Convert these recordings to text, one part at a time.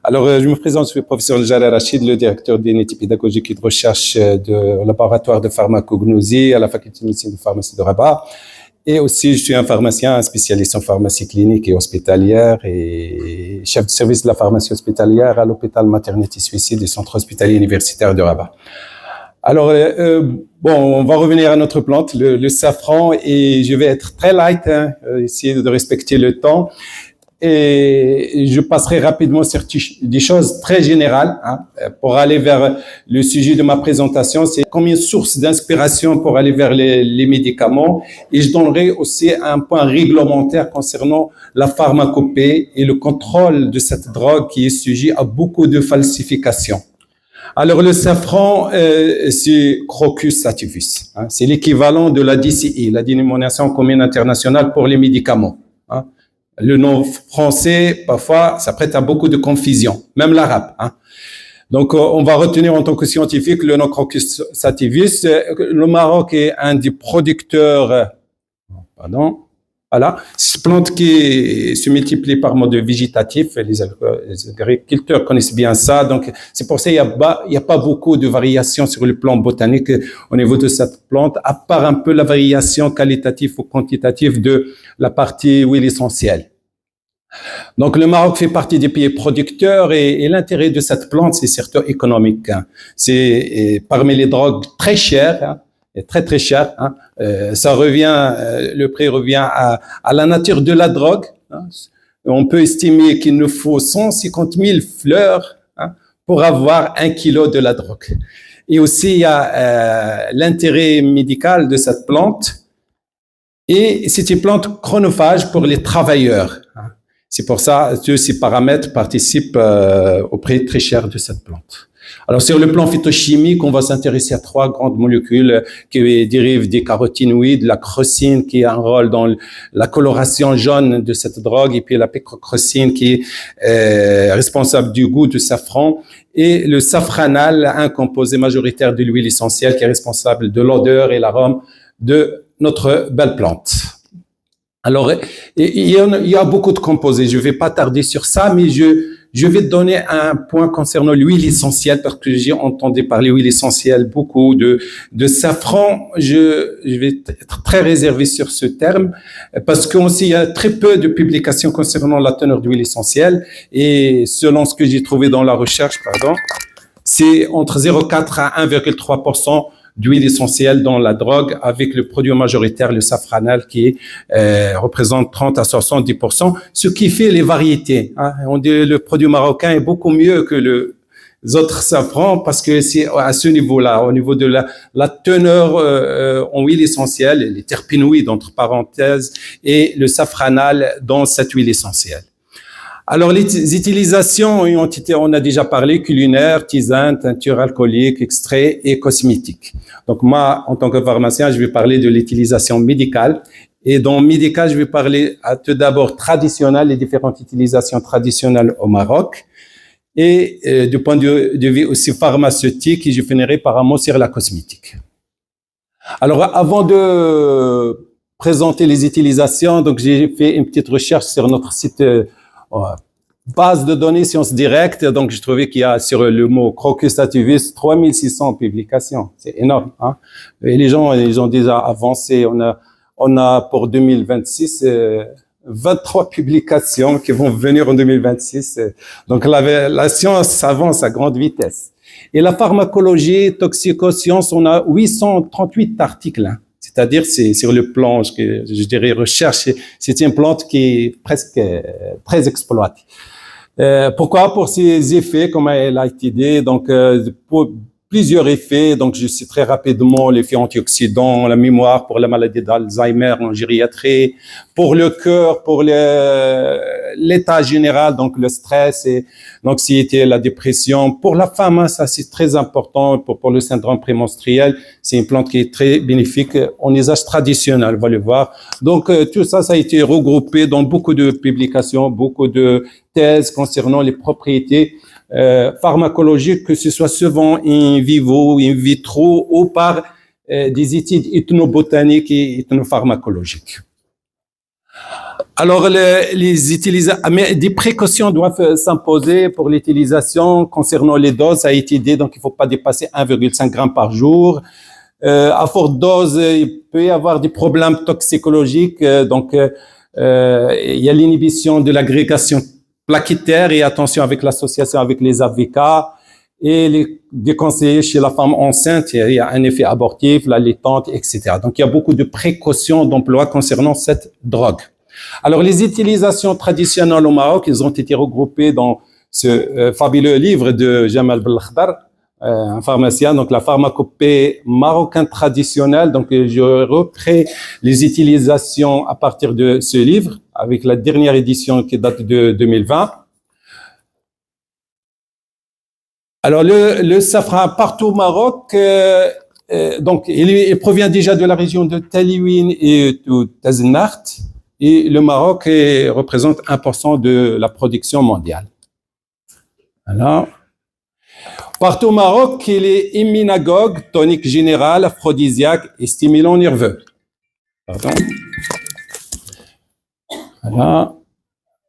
Alors, je me présente, je suis le professeur Jalal Rachid, le directeur d'unité pédagogique et de recherche du laboratoire de pharmacognosie à la faculté de médecine et de pharmacie de Rabat. Et aussi, je suis un pharmacien, un spécialiste en pharmacie clinique et hospitalière et chef de service de la pharmacie hospitalière à l'hôpital maternité suicide du centre hospitalier universitaire de Rabat. Alors, on va revenir à notre plante, le safran, et je vais être très light, essayer de respecter le temps. Et je passerai rapidement sur des choses très générales pour aller vers le sujet de ma présentation. C'est comme une source d'inspiration pour aller vers les médicaments. Et je donnerai aussi un point réglementaire concernant la pharmacopée et le contrôle de cette drogue qui est sujet à beaucoup de falsifications. Alors, le safran, c'est Crocus sativus. C'est l'équivalent de la DCI, la dénomination commune internationale pour les médicaments. Le nom français, parfois, ça prête à beaucoup de confusion, même l'arabe. Donc, on va retenir en tant que scientifique le nom Crocus sativus. Le Maroc est un des producteurs, voilà, cette plante qui se multiplie par mode végétatif. Les agriculteurs connaissent bien ça. Donc, c'est pour ça qu'il n'y a pas beaucoup de variations sur le plan botanique au niveau de cette plante, à part un peu la variation qualitative ou quantitative de la partie huile essentielle. Donc, le Maroc fait partie des pays producteurs et l'intérêt de cette plante, c'est surtout économique. C'est parmi les drogues très chères, très très cher. Ça revient, le prix revient à la nature de la drogue. On peut estimer qu'il nous faut 150 000 fleurs pour avoir 1 kilo de la drogue. Et aussi, il y a l'intérêt médical de cette plante. Et c'est une plante chronophage pour les travailleurs. C'est pour ça que tous ces paramètres participent au prix très cher de cette plante. Alors, sur le plan phytochimique, on va s'intéresser à 3 grandes molécules qui dérivent des carotinoïdes, la crocine qui a un rôle dans la coloration jaune de cette drogue, et puis la picrocrocine qui est responsable du goût du safran, et le safranal, un composé majoritaire de l'huile essentielle qui est responsable de l'odeur et l'arôme de notre belle plante. Alors, il y a beaucoup de composés. Je ne vais pas tarder sur ça, mais je vais donner un point concernant l'huile essentielle parce que j'ai entendu parler d'huile essentielle beaucoup de safran. Je vais être très réservé sur ce terme parce qu'il y a très peu de publications concernant la teneur d'huile essentielle et selon ce que j'ai trouvé dans la recherche, c'est entre 0,4 à 1,3% d'huile essentielle dans la drogue avec le produit majoritaire, le safranal, qui représente 30 à 70%, ce qui fait les variétés. On dit le produit marocain est beaucoup mieux que les autres safrans parce que c'est à ce niveau-là, au niveau de la teneur en huile essentielle, les terpénoïdes entre parenthèses, et le safranal dans cette huile essentielle. Alors, les utilisations on a déjà parlé, culinaires, tisanes, teintures alcooliques, extraits et cosmétiques. Donc, moi, en tant que pharmacien, je vais parler de l'utilisation médicale. Et dans médical, je vais parler tout d'abord traditionnel, les différentes utilisations traditionnelles au Maroc. Et du point de vue aussi pharmaceutique, je finirai par un mot sur la cosmétique. Alors, avant de présenter les utilisations, donc j'ai fait une petite recherche sur notre site base de données sciences directes, donc je trouvais qu'il y a sur le mot Crocus sativus 3600 publications, c'est énorme. Et les gens déjà avancé, on a pour 2026 23 publications qui vont venir en 2026. Donc la science avance à grande vitesse. Et la pharmacologie, toxicosciences, on a 838 articles. C'est-à-dire, c'est sur le plan, je dirais, recherche, c'est une plante qui est presque très exploitée. Pourquoi? Pour ses effets, comme elle a été dit, donc pour plusieurs effets. Donc, je citerai rapidement l'effet antioxydant, la mémoire pour la maladie d'Alzheimer en gériatrie, pour le cœur, pour l'état général, donc le stress et l'anxiété, la dépression. Pour la femme, ça c'est très important pour le syndrome prémenstruel. C'est une plante qui est très bénéfique en usage traditionnel, on va le voir. Donc, tout ça, ça a été regroupé dans beaucoup de publications, beaucoup de thèses concernant les propriétés pharmacologiques, que ce soit souvent in vivo, in vitro ou par des études ethnobotaniques et ethnopharmacologiques. Alors, mais des précautions doivent s'imposer pour l'utilisation concernant les doses. Ça a été dit, donc il ne faut pas dépasser 1,5 g par jour. À forte dose, il peut y avoir des problèmes toxicologiques. Il y a l'inhibition de l'agrégation plaquettaire et attention avec l'association avec les AVK et les déconseillés chez la femme enceinte. Il y a un effet abortif, l'allaitante, etc. Donc, il y a beaucoup de précautions d'emploi concernant cette drogue. Alors, les utilisations traditionnelles au Maroc, ils ont été regroupées dans ce fabuleux livre de Jamal Belkhdar, un pharmacien, donc la pharmacopée marocaine traditionnelle. Donc, je repris les utilisations à partir de ce livre, avec la dernière édition qui date de 2020. Alors, le safran partout au Maroc, donc, il provient déjà de la région de Taliwin et de Tazennart. Et le Maroc représente 1% de la production mondiale. Alors, partout au Maroc, il est immunagogue, tonique général, aphrodisiaque et stimulant nerveux. Pardon. Voilà.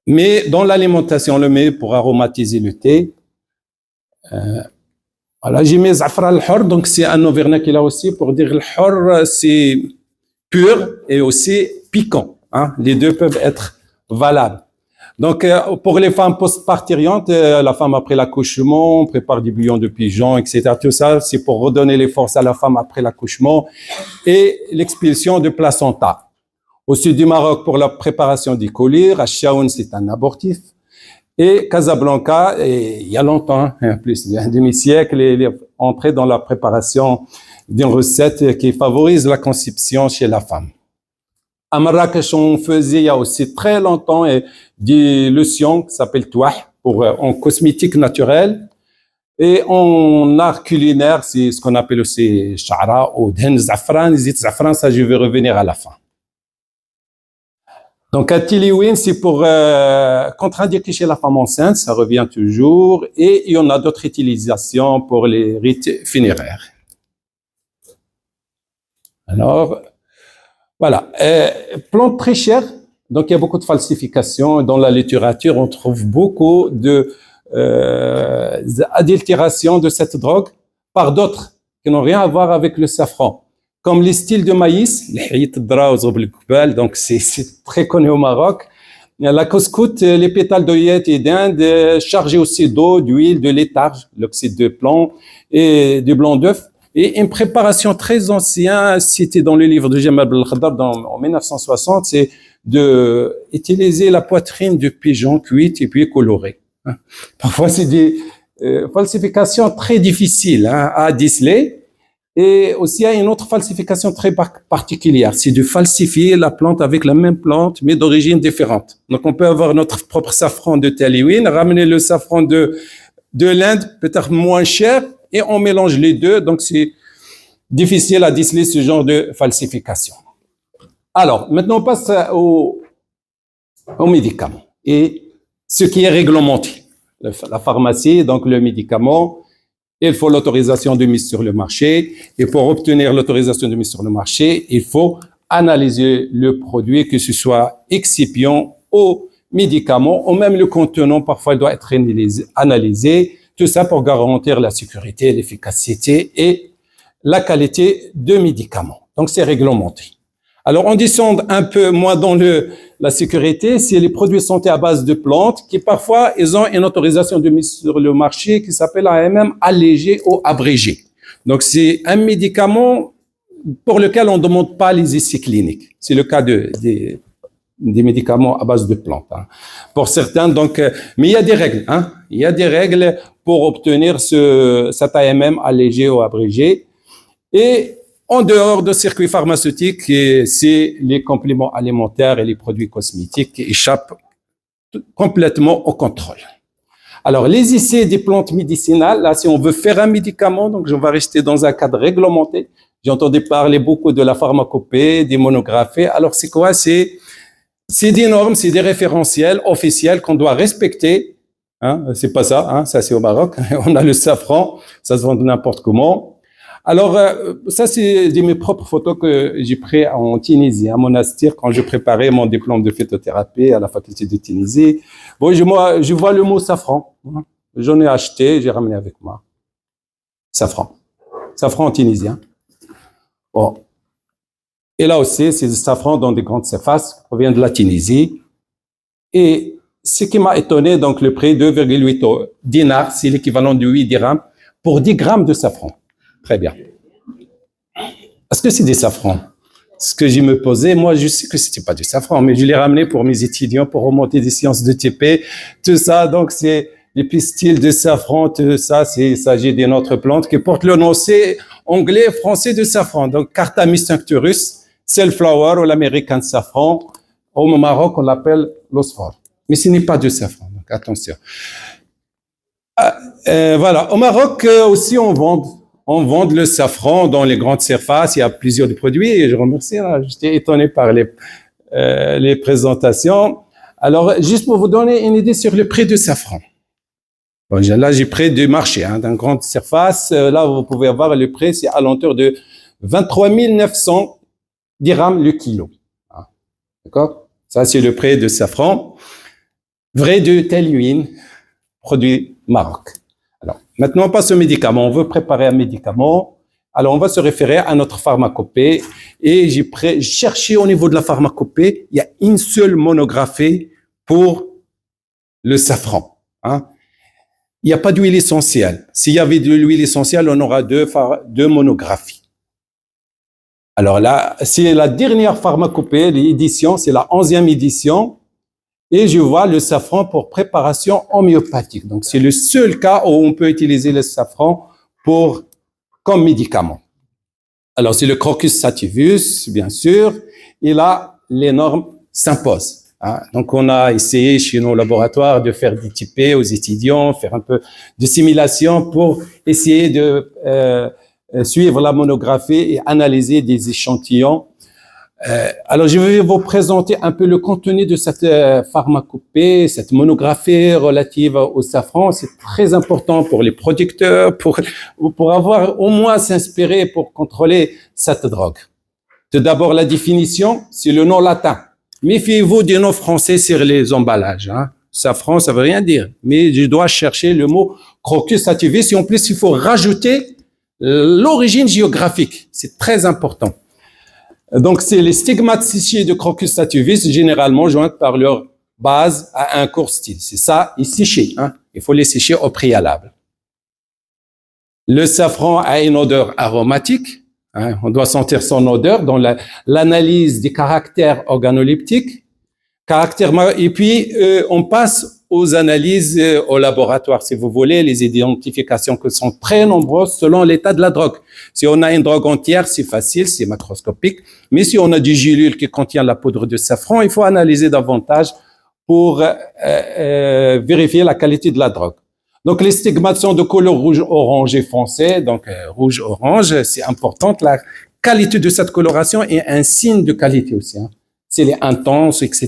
Mais dans l'alimentation, on le met pour aromatiser le thé. Voilà, j'ai mis zafran al-hor, donc c'est un nom vernaculaire aussi pour dire al-hor, c'est pur et aussi piquant. Hein, les deux peuvent être valables. Donc, pour les femmes postparturientes, la femme après l'accouchement, on prépare du bouillon de pigeon, etc. Tout ça, c'est pour redonner les forces à la femme après l'accouchement et l'expulsion de placenta. Au sud du Maroc, pour la préparation du colir, à Chaoun, c'est un abortif. Et Casablanca, il y a longtemps, plus d'un demi-siècle, il est entré dans la préparation d'une recette qui favorise la conception chez la femme. À Marrakech, on faisait il y a aussi très longtemps des lotions qui s'appellent touah en cosmétique naturelle. Et en art culinaire, c'est ce qu'on appelle aussi sha'ra ou dhen zafran. Zafran, ça je vais revenir à la fin. Donc, à Tiliwin, c'est pour contre-indiquer chez la femme enceinte, ça revient toujours. Et il y en a d'autres utilisations pour les rites funéraires. Alors, voilà, plante très chère, donc il y a beaucoup de falsifications. Dans la littérature, on trouve beaucoup de adultération de cette drogue par d'autres qui n'ont rien à voir avec le safran, comme les styles de maïs, donc c'est très connu au Maroc. La couscous, les pétales d'oeillette et d'Inde, chargés aussi d'eau, d'huile, de laitage, l'oxyde de plomb et du blanc d'œuf. Et une préparation très ancienne, citée dans le livre de Jamal Belkhdar en 1960, c'est d'utiliser la poitrine du pigeon cuite et puis colorée. Parfois, c'est des falsifications très difficiles à déceler. Et aussi, il y a une autre falsification très particulière, c'est de falsifier la plante avec la même plante, mais d'origine différente. Donc, on peut avoir notre propre safran de Taliwin, ramener le safran de l'Inde, peut-être moins cher, et on mélange les deux, donc c'est difficile à déceler ce genre de falsification. Alors, maintenant on passe aux médicaments et ce qui est réglementé. La pharmacie, donc le médicament, il faut l'autorisation de mise sur le marché, et pour obtenir l'autorisation de mise sur le marché, il faut analyser le produit, que ce soit excipient ou médicament, ou même le contenant, parfois il doit être analysé. Tout ça pour garantir la sécurité, l'efficacité et la qualité de médicaments. Donc, c'est réglementé. Alors, on descend un peu moins dans la sécurité, c'est les produits de santé à base de plantes qui, parfois, ils ont une autorisation de mise sur le marché qui s'appelle AMM allégé ou abrégé. Donc, c'est un médicament pour lequel on ne demande pas les essais cliniques. C'est le cas des médicaments à base de plantes. Pour certains, donc, mais il y a des règles. Il y a des règles pour obtenir cet AMM allégé ou abrégé. Et en dehors de circuits pharmaceutiques, c'est les compléments alimentaires et les produits cosmétiques qui échappent complètement au contrôle. Alors, les essais des plantes médicinales, là, si on veut faire un médicament, donc je vais rester dans un cadre réglementé. J'ai entendu parler beaucoup de la pharmacopée, des monographies. Alors, c'est quoi? C'est des normes, c'est des référentiels officiels qu'on doit respecter. C'est pas ça, ça c'est au Maroc. On a le safran, ça se vend n'importe comment. Alors, ça, c'est mes propres photos que j'ai prises en Tunisie, à Monastir, quand je préparais mon diplôme de phytothérapie à la faculté de Tunisie. Bon, je vois le mot safran. J'en ai acheté, j'ai ramené avec moi. Safran. Safran en tunisien. Bon. Et là aussi, c'est du safran dans des grandes surfaces, qui provient de la Tunisie. Et ce qui m'a étonné, donc le prix 2,8 dinars, c'est l'équivalent de 8 dirhams pour 10 grammes de safran. Très bien. Est-ce que c'est des safrans? Ce que je me posais, moi, je sais que c'était pas du safran, mais je l'ai ramené pour mes étudiants pour remonter des sciences de TP, tout ça. Donc, c'est les pistils de safran, tout ça, il s'agit d'une autre plante qui porte le nom, c'est anglais, français de safran. Donc, Carthamis tincturus, c'est le flower ou l'américain safran. Au Maroc, on l'appelle l'osphore. Mais ce n'est pas du safran, donc attention. Voilà. Au Maroc aussi, on vend le safran dans les grandes surfaces. Il y a plusieurs produits et je remercie. J'étais étonné par les présentations. Alors, juste pour vous donner une idée sur le prix du safran. Bon, là, j'ai pris du marché, d'une grande surface. Là, vous pouvez avoir le prix, c'est à l'entour de 23 900 dirhams le kilo. D'accord? Ça, c'est le prix de safran. Vrai de Telluine, produit Maroc. Alors, maintenant, on passe au médicament. On veut préparer un médicament. Alors, on va se référer à notre pharmacopée. Et j'ai cherché au niveau de la pharmacopée, il y a une seule monographie pour le safran. Il n'y a pas d'huile essentielle. S'il y avait de l'huile essentielle, on aura deux monographies. Alors là, c'est la dernière pharmacopée, l'édition, c'est la 11e édition. Et je vois le safran pour préparation homéopathique. Donc, c'est le seul cas où on peut utiliser le safran comme médicament. Alors, c'est le Crocus sativus, bien sûr. Et là, les normes s'imposent. Donc, on a essayé chez nos laboratoires de faire des typés aux étudiants, faire un peu de simulation pour essayer de suivre la monographie et analyser des échantillons. Alors, je vais vous présenter un peu le contenu de cette pharmacopée, cette monographie relative au safran. C'est très important pour les producteurs, pour avoir au moins s'inspirer pour contrôler cette drogue. Tout d'abord, la définition, c'est le nom latin. Méfiez-vous des noms français sur les emballages. Safran, ça veut rien dire. Mais je dois chercher le mot Crocus sativus. Et en plus, il faut rajouter l'origine géographique. C'est très important. Donc, c'est les stigmates séchés de Crocus sativus, généralement jointes par leur base à un court style. C'est ça, et séchés. Il faut les sécher au préalable. Le safran a une odeur aromatique. On doit sentir son odeur dans l'analyse des caractères organoleptiques. Et puis, on passe aux analyses au laboratoire, si vous voulez, les identifications qui sont très nombreuses selon l'état de la drogue. Si on a une drogue entière, c'est facile, c'est macroscopique. Mais si on a des gélules qui contiennent la poudre de safran, il faut analyser davantage pour vérifier la qualité de la drogue. Donc, les stigmates sont de couleur rouge-orange foncé. Donc, rouge-orange, c'est important. La qualité de cette coloration est un signe de qualité aussi. C'est les intenses, etc.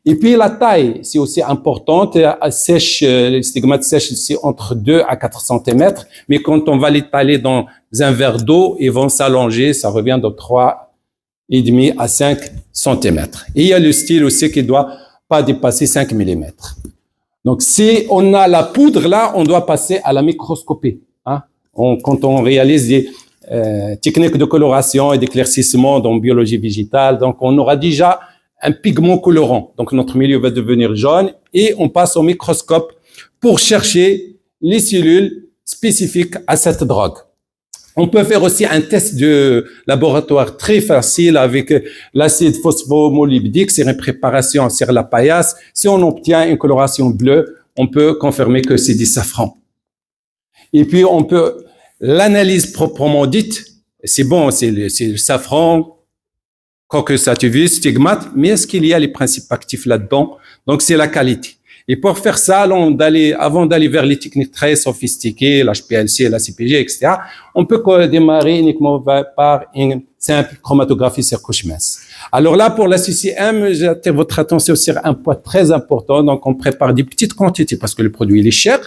Et puis, la taille, c'est aussi importante. Les stigmates sèches, c'est entre 2 à 4 cm. Mais quand on va l'étaler dans un verre d'eau, ils vont s'allonger. Ça revient de 3,5 à 5 cm. Et il y a le style aussi qui ne doit pas dépasser 5 mm. Donc, si on a la poudre là, on doit passer à la microscopie. Quand on réalise des techniques de coloration et d'éclaircissement dans biologie végétale, donc on aura déjà un pigment colorant. Donc, notre milieu va devenir jaune et on passe au microscope pour chercher les cellules spécifiques à cette drogue. On peut faire aussi un test de laboratoire très facile avec l'acide phosphomolybdique, c'est une préparation sur la paillasse. Si on obtient une coloration bleue, on peut confirmer que c'est du safran. Et puis, on peut, l'analyse proprement dite, c'est bon, c'est le safran, Crocus sativus, stigmate, mais est-ce qu'il y a les principes actifs là-dedans? Donc, c'est la qualité. Et pour faire ça, avant d'aller vers les techniques très sophistiquées, l'HPLC, la CPG, etc., on peut démarrer uniquement par une simple chromatographie sur couche mince. Alors là, pour la CCM, j'attire votre attention sur un point très important. Donc, on prépare des petites quantités parce que le produit, il est cher.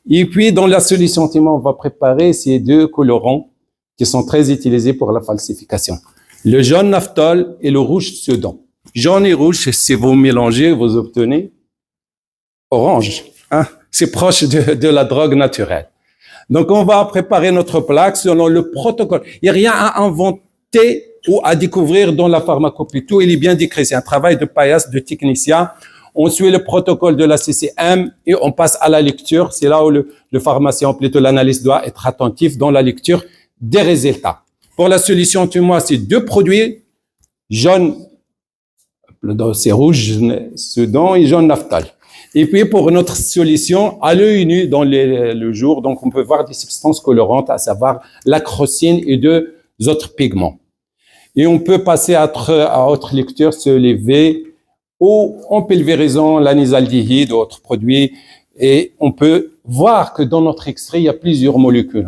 Et puis, dans la solution, on va préparer ces deux colorants qui sont très utilisés pour la falsification. Le jaune naphthol et le rouge Sudan. Jaune et rouge, si vous mélangez, vous obtenez orange. Hein? C'est proche de la drogue naturelle. Donc, on va préparer notre plaque selon le protocole. Il n'y a rien à inventer ou à découvrir dans la pharmacopée. Tout, il est bien décrit. C'est un travail de paillasse, de technicien. On suit le protocole de la CCM et on passe à la lecture. C'est là où le pharmacien, plutôt l'analyste, doit être attentif dans la lecture des résultats. Pour la solution tumois, c'est 2 produits, jaune, c'est rouge Sudan et jaune naphthol. Et puis pour notre solution, à l'œil nu dans le jour, donc on peut voir des substances colorantes, à savoir la crocine et 2 autres pigments. Et on peut passer à autre lecture, se lever, ou en pulvérisant l'anisaldéhyde ou autres produits, et on peut voir que dans notre extrait, il y a plusieurs molécules.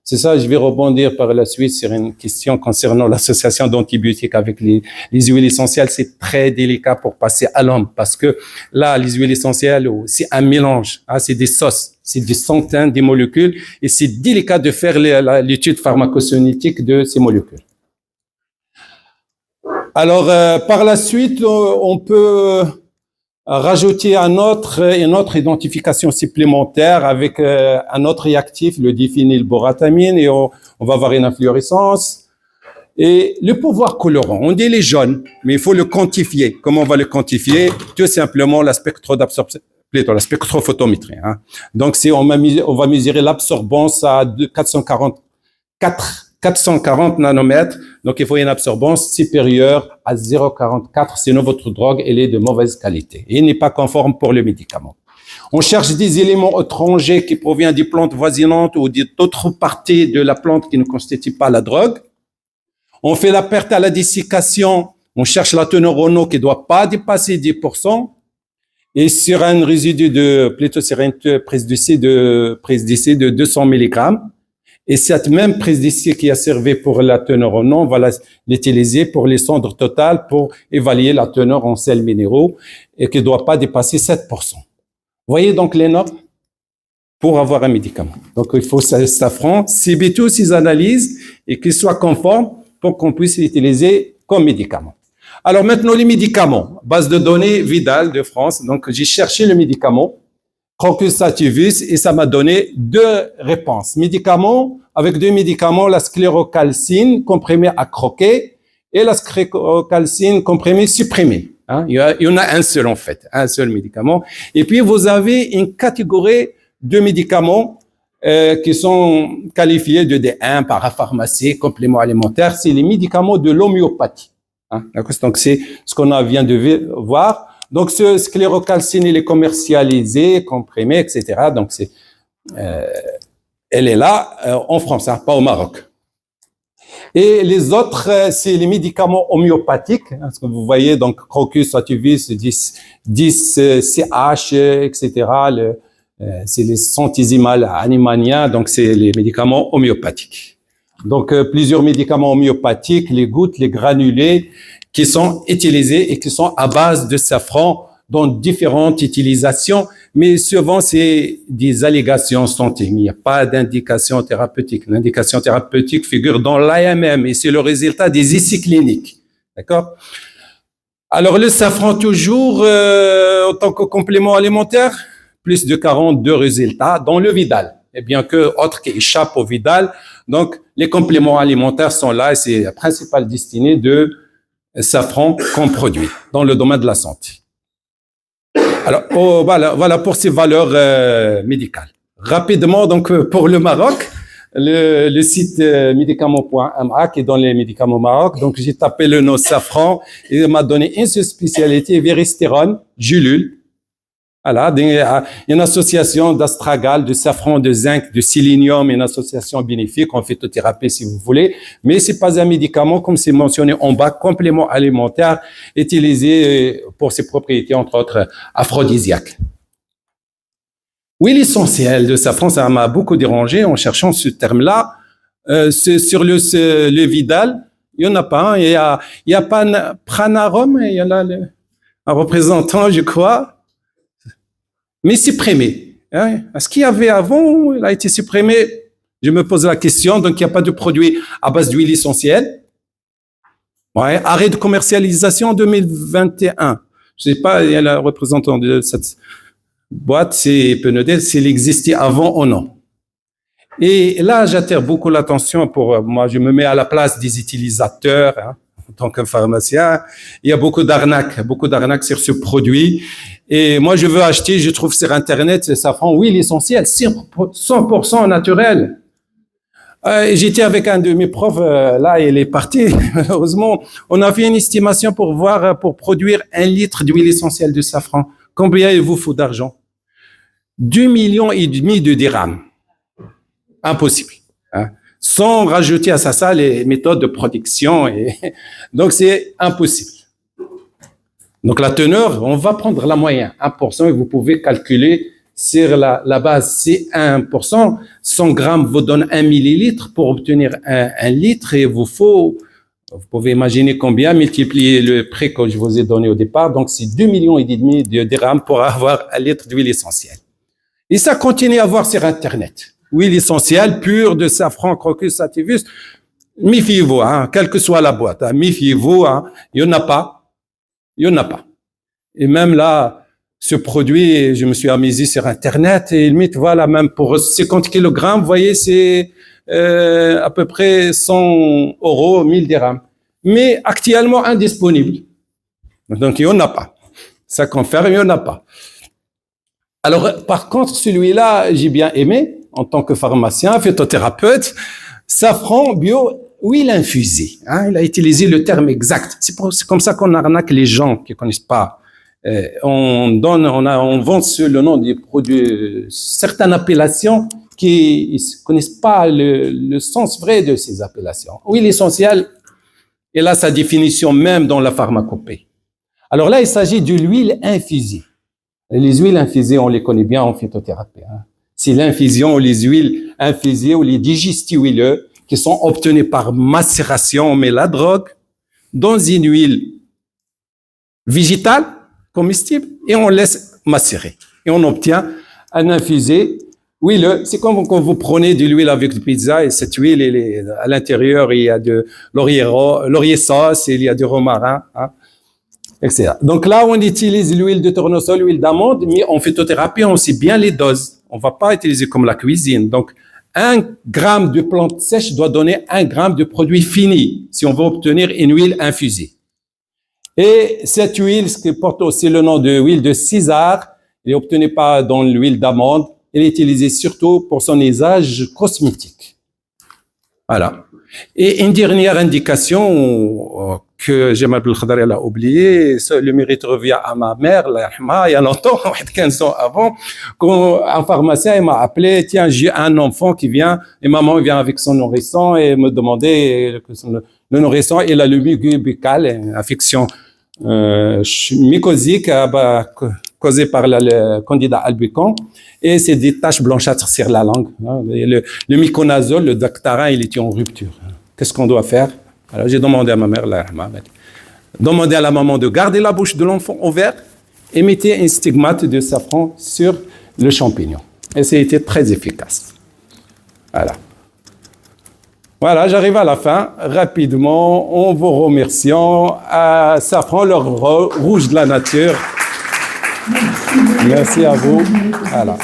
C'est ça, je vais rebondir par la suite sur une question concernant l'association d'antibiotiques avec les huiles essentielles. C'est très délicat pour passer à l'homme parce que là, les huiles essentielles, c'est un mélange, c'est des sauces, c'est des centaines de molécules et c'est délicat de faire l'étude pharmacocinétique de ces molécules. Alors, par la suite, on peut rajouter une autre identification supplémentaire avec un autre réactif, le diphénylboratamine, et on va avoir une inflorescence. Et le pouvoir colorant, on dit les jaunes, mais il faut le quantifier. Comment on va le quantifier? Tout simplement la la spectrophotométrie. Donc, on va mesurer l'absorbance à 440 nanomètres. Donc, il faut une absorbance supérieure à 0,44. Sinon, votre drogue, elle est de mauvaise qualité. Et n'est pas conforme pour le médicament. On cherche des éléments étrangers qui proviennent des plantes voisinantes ou d'autres parties de la plante qui ne constituent pas la drogue. On fait la perte à la dessiccation. On cherche la teneur en eau qui ne doit pas dépasser 10%. Et sur un résidu plutôt sur une prise d'essai de 200 mg. Et cette même prise d'essai qui a servi pour la teneur en eau, on va l'utiliser pour les cendres totales pour évaluer la teneur en sels minéraux et qui ne doit pas dépasser 7%. Vous voyez donc les normes pour avoir un médicament. Donc, il faut safran, CB tous ces analyses et qu'ils soient conformes pour qu'on puisse l'utiliser comme médicament. Alors maintenant, les médicaments. Base de données Vidal de France. Donc, j'ai cherché le médicament. Crocus sativus, et ça m'a donné 2 réponses. Médicaments, avec 2 médicaments, la sclérocalcine comprimée à croquer et la sclérocalcine comprimée supprimée. Il y en a un seul en fait, un seul médicament. Et puis vous avez une catégorie de médicaments qui sont qualifiés de D1, parapharmacie, compléments alimentaires. C'est les médicaments de l'homéopathie. Donc c'est ce qu'on vient de voir. Donc, ce sclérocalcine, il est commercialisé, comprimé, etc. Donc, elle est là en France, pas au Maroc. Et les autres, c'est les médicaments homéopathiques. Ce que vous voyez, donc, Crocus sativus, 10-CH, etc. C'est les centésimales animaniens, donc c'est les médicaments homéopathiques. Donc, plusieurs médicaments homéopathiques, les gouttes, les granulés, qui sont utilisés et qui sont à base de safran dans différentes utilisations, mais souvent c'est des allégations santé. Il n'y a pas d'indication thérapeutique. L'indication thérapeutique figure dans l'AMM et c'est le résultat des essais cliniques. D'accord? Alors le safran toujours en tant que complément alimentaire, plus de 42 résultats dans le Vidal. Et bien que autres qui échappent au Vidal, donc les compléments alimentaires sont là et c'est la principale destinée de safran comme produit dans le domaine de la santé. Alors, voilà pour ces valeurs médicales. Rapidement, donc, pour le Maroc, le site médicaments.ma qui est dans les médicaments Maroc. Donc, j'ai tapé le nom safran et il m'a donné une seule spécialité, Viristérone, Julule. Voilà, il y a une association d'astragale, de safran, de zinc, de sélénium, une association bénéfique en phytothérapie si vous voulez, mais c'est pas un médicament comme c'est mentionné en bas, complément alimentaire utilisé pour ses propriétés entre autres aphrodisiaques. Oui, l'essentiel de safran, ça m'a beaucoup dérangé en cherchant ce terme-là. Sur le Vidal, il y en a pas, il y a pas Pranarum, il y en a un représentant, je crois. Mais supprimé. Hein? Ce qu'il y avait avant, il a été supprimé. Je me pose la question, donc il n'y a pas de produit à base d'huile essentielle. Ouais, arrêt de commercialisation en 2021. Je sais pas, il y a la représentante de cette boîte, c'est peut nous dire s'il existait avant ou non. Et là, j'attire beaucoup l'attention moi, je me mets à la place des utilisateurs, hein, en tant que pharmacien. Il y a beaucoup d'arnaques sur ce produit. Et moi, je veux acheter, je trouve sur Internet, ce safran huile essentielle, 100% naturel. J'étais avec un de mes profs, là, il est parti. Malheureusement, on a fait une estimation pour produire 1 litre d'huile essentielle de safran. Combien il vous faut d'argent? 2,5 millions de dirhams. Impossible. Hein. Sans rajouter à ça les méthodes de production. Donc, c'est impossible. Donc, la teneur, on va prendre la moyenne, 1%, et vous pouvez calculer sur la base, c'est 1%. 100 grammes vous donne 1 millilitre. Pour obtenir 1 litre, et vous pouvez imaginer combien, multiplier le prix que je vous ai donné au départ. Donc, c'est 2,5 millions de dirhams pour avoir 1 litre d'huile essentielle. Et ça continue à voir sur Internet. Huile essentielle pure de safran, crocus, sativus. Méfiez-vous, hein, quelle que soit la boîte. Hein, méfiez-vous, hein, il n'y en a pas. Il n'y en a pas. Et même là, ce produit, je me suis amusé sur Internet et limite, voilà, même pour 50 kilogrammes, vous voyez, c'est à peu près 100 €, 1000 dirhams. Mais actuellement indisponible. Donc, il n'y en a pas. Ça confirme, il n'y en a pas. Alors, par contre, celui-là, j'ai bien aimé, en tant que pharmacien, phytothérapeute, safran bio, huile infusée. Hein, il a utilisé le terme exact. C'est comme ça qu'on arnaque les gens qui ne connaissent pas. On vend sur le nom des produits certaines appellations qui ne connaissent pas le sens vrai de ces appellations. Huile essentielle, elle a sa définition même dans la pharmacopée. Alors là, il s'agit de l'huile infusée. Les huiles infusées, on les connaît bien en phytothérapie. Hein. C'est l'infusion ou les huiles infusées ou les digestifs huileux qui sont obtenus par macération. On met la drogue dans une huile végétale, comestible, et on laisse macérer. Et on obtient un infusé huileux. C'est comme quand vous prenez de l'huile avec de pizza et cette huile, à l'intérieur, il y a de laurier sauce, il y a du romarin, hein, etc. Donc là, on utilise l'huile de tournesol, l'huile d'amande, mais en phytothérapie, on sait bien les doses. On va pas utiliser comme la cuisine. Donc, 1 gramme de plante sèche doit donner 1 gramme de produit fini si on veut obtenir une huile infusée. Et cette huile, ce qui porte aussi le nom de huile de César, elle est obtenue pas dans l'huile d'amande. Elle est utilisée surtout pour son usage cosmétique. Voilà. Et une dernière indication que Jamal Belkhadari a oublié, le mérite revient à ma mère, il y a longtemps, 15 ans avant, quand un pharmacien m'a appelé, tiens, j'ai un enfant qui vient, et maman vient avec son nourrisson et me demandait le nourrisson, il a le mugu buccal, une affection mycosique causée par le candida albicans, et c'est des taches blanchâtres sur la langue. Le myconazole, le Dactarin, il était en rupture. Qu'est-ce qu'on doit faire? Alors j'ai demandé à ma mère, demandé à la maman de garder la bouche de l'enfant ouverte et mettez un stigmate de safran sur le champignon. Et ça a été très efficace. Voilà. Voilà, j'arrive à la fin. Rapidement, en vous remerciant. Safran, le rouge de la nature. Merci à vous. Voilà.